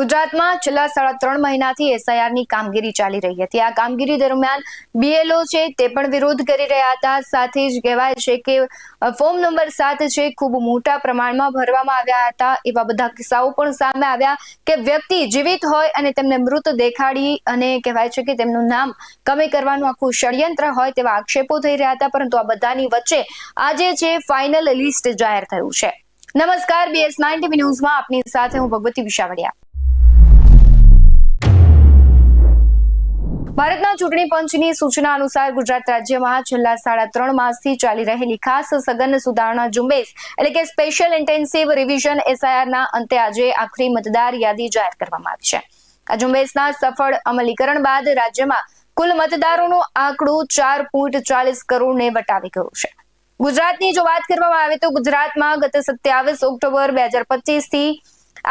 ગુજરાતમાં છેલ્લા 3.5 મહિનાથી એસઆઈઆરની કામગીરી ચાલી રહી હતી। આ કામગીરી દરમિયાન બીએલઓ છે તે પણ વિરોધ કરી રહ્યા હતા। સાથે જ કહેવાય છે કે ફોર્મ નંબર 7 છે ખૂબ મોટા પ્રમાણમાં ભરવામાં આવ્યા હતા। એવા બધા કિસ્સાઓ પણ સામે આવ્યા કે વ્યક્તિ જીવિત હોય અને તેમને મૃત દેખાડી અને કહેવાય છે કે તેમનું નામ કમી કરવાનું આખું ષડયંત્ર હોય તેવા આક્ષેપો થઈ રહ્યા હતા। પરંતુ આ બધાની વચ્ચે આજે છે ફાઇનલ લિસ્ટ જાહેર થયું છે। નમસ્કાર, BS9 TV ન્યૂઝમાં આપની સાથે હું ભગવતી વિશાવડિયા। ભારતના ચૂંટણી પંચની સૂચના અનુસાર ગુજરાત રાજ્યમાં છેલ્લા 3.5 માસથી ચાલી રહેલી ખાસ સઘન સુધારણા ઝુંબેશ એટલે કે સ્પેશિયલ ઇન્ટેન્સિવ રિવિઝન એસઆઈઆરના અંતે આજે આખરી મતદાર યાદી જાહેર કરવામાં આવી છે। આ ઝુંબેશના સફળ અમલીકરણ બાદ રાજ્યમાં કુલ મતદારોનો આંકડો 4.40 કરોડને વટાવી ગયો છે। ગુજરાતની જો વાત કરવામાં આવે તો ગુજરાતમાં ગત 27 ઓક્ટોબર 2025 થી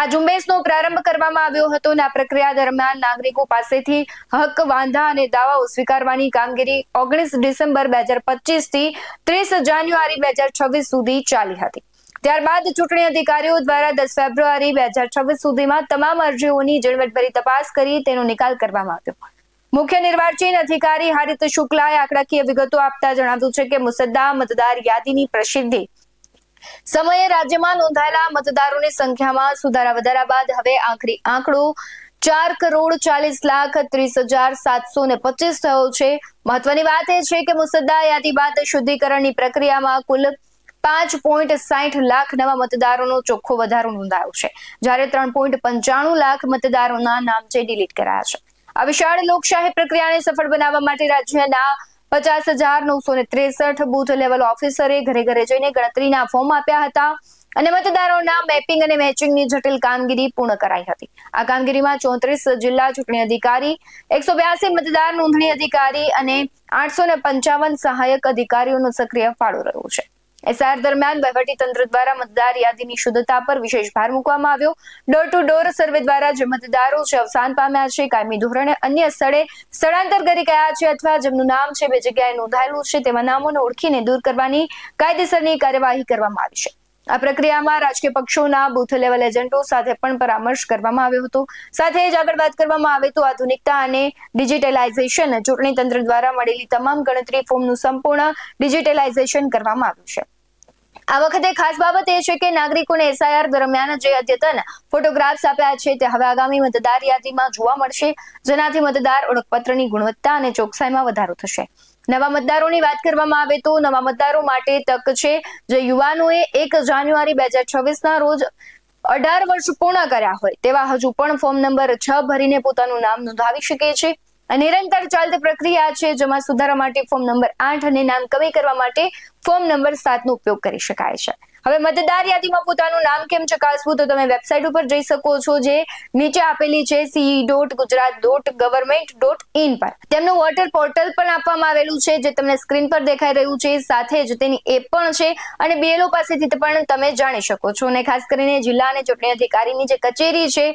આ ઝુંબેશનો પ્રારંભ કરવામાં આવ્યો હતો અને આ પ્રક્રિયા દરમિયાન નાગરિકો પાસેથી હક, વાંધા અને દાવાઓ સ્વીકારવાની કામગીરી 19 ડિસેમ્બર 2025 થી 30 જાન્યુઆરી 2026 સુધી ચાલી હતી। ત્યારબાદ ચૂંટણી અધિકારીઓ દ્વારા 10 ફેબ્રુઆરી 2026 સુધીમાં તમામ અરજીઓની ઝીણવટભરી તપાસ કરી તેનો નિકાલ કરવામાં આવ્યો। મુખ્ય નિર્વાચન અધિકારી હારિત શુક્લાએ આંકડાકીય વિગતો આપતા જણાવ્યું છે કે મુસદ્દા મતદાર યાદીની પ્રસિદ્ધિ સમયે રાજ્યમાં નોંધાયેલા મતદારોની સંખ્યામાં સુધારા વધારા બાદ હવે આખરી આંકડો 4,40,30,725 થયો છે। મહત્વની વાત એ છે કે મુસદ્દા યાદી બાદ શુદ્ધિકરણની પ્રક્રિયામાં કુલ 5.60 લાખ નવા મતદારોનો ચોખ્ખો વધારો નોંધાયો છે, જ્યારે 3.95 લાખ મતદારોના નામ છે ડિલીટ કરાયા છે। આ વિશાળ લોકશાહી પ્રક્રિયાને સફળ બનાવવા માટે રાજ્યના 50,963 બૂથ લેવલ ઓફિસરે ઘરે ઘરે જઈને ગણતરીના ફોર્મ આપ્યા હતા અને મતદારોના મેપિંગ અને મેચિંગની જટિલ કામગીરી પૂર્ણ કરાઈ હતી। આ કામગીરીમાં 34 જિલ્લા ચૂંટણી અધિકારી, 182 મતદાર નોંધણી અધિકારી અને 855 સહાયક અધિકારીઓનો સક્રિય ફાળો રહ્યો છે। એસઆઈઆર દરમિયાન વહીવટીતંત્ર દ્વારા મતદાર યાદીની શુદ્ધતા પર વિશેષ ભાર મૂકવામાં આવ્યો। ડોર ટુ ડોર સર્વે દ્વારા જે મતદારો છે અવસાન પામ્યા છે, કાયમી ધોરણે અન્ય સ્થળે સ્થળાંતર કરી ગયા છે અથવા જેમનું નામ છે બે જગ્યાએ નોંધાયેલું છે તેવા નામોને ઓળખીને દૂર કરવાની કાયદેસરની કાર્યવાહી કરવામાં આવી છે। આ પ્રક્રિયામાં રાજકીય પક્ષોના બૂથ લેવલ એજન્ટો સાથે પણ પરામર્શ કરવામાં આવ્યો હતો। સાથે જ આગળ વાત કરવામાં આવે તો આધુનિકતા અને ડિજિટલાઇઝેશન, ચૂંટણી તંત્ર દ્વારા મળેલી તમામ ગણતરી ફોર્મનું સંપૂર્ણ ડિજિટલાઇઝેશન કરવામાં આવ્યું છે। આ વખતે ખાસ બાબત એ છે કે નાગરિકોને એસઆઈઆર દરમિયાન જે અદ્યતન ફોટોગ્રાફ્સ આપ્યા છે તે હવે આગામી મતદાર યાદીમાં જોવા મળશે, જેનાથી મતદાર ઓળખપત્રની ગુણવત્તા અને ચોકસાઈમાં વધારો થશે। નવા મતદારોની વાત કરવામાં આવે તો નવા મતદારો માટે તક છે જે યુવાનોએ 1 જાન્યુઆરી 2026 ના રોજ 18 વર્ષ પૂર્ણ કર્યા હોય તેવા હજુ પણ ફોર્મ નંબર 6 ભરીને પોતાનું નામ નોંધાવી શકે છે। નિરંતર ચાલતી પ્રક્રિયા છે જેમાં સુધારા માટે ફોર્મ નંબર 8 અને નામ કમી કરવા માટે ફોર્મ નંબર 7 નો ઉપયોગ કરી શકાય છે। હવે મતદાર યાદીમાં પોતાનું નામ કેમ ચકાસવું તો તમે વેબસાઇટ ઉપર જઈ શકો છો જે નીચે આપેલી છે ce.gujarat.government.in પર। તેમનું વોટર પોર્ટલ પણ આપવામાં આવેલું છે જે તમને સ્ક્રીન પર દેખાઈ રહ્યું છે, સાથે જ તેની એપ પણ છે અને બીએલઓ પાસેથી પણ તમે જાણી શકો છો। અને ખાસ કરીને જિલ્લા અને ચૂંટણી અધિકારીની જે કચેરી છે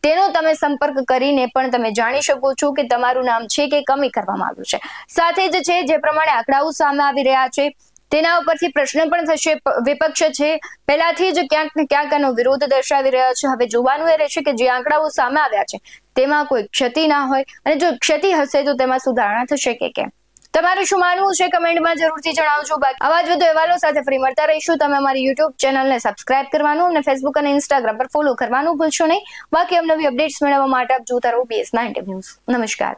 તેનો તમે સંપર્ક કરીને પણ તમે જાણી શકો છો કે તમારું નામ છે કે કમી કરવામાં આવ્યું છે। સાથે જ છે જે પ્રમાણે આંકડાઓ સામે આવી રહ્યા છે તેના ઉપરથી પ્રશ્ન પણ થશે, વિપક્ષ છે પહેલાથી જ ક્યાંક ને ક્યાંક આનો વિરોધ દર્શાવી રહ્યા છે। હવે જોવાનું એ રહેશે કે જે આંકડાઓ સામે આવ્યા છે તેમાં કોઈ ક્ષતિ ના હોય અને જો ક્ષતિ હશે તો તેમાં સુધારણા થશે કે કેમ, તમારું શું માનવું છે કમેન્ટમાં જરૂરથી જણાવજો। બાકી આવા જ વધુ અહેવાલો સાથે ફરી મળતા રહીશું। તમે અમારી યુટ્યુબ ચેનલને સબસ્ક્રાઇબ કરવાનું અને ફેસબુક અને ઇન્સ્ટાગ્રામ પર ફોલો કરવાનું ભૂલશો નહીં। બાકી અવનવી અપડેટ્સ મેળવવા માટે આપ જોતા રહો BS9 ન્યૂઝ। નમસ્કાર।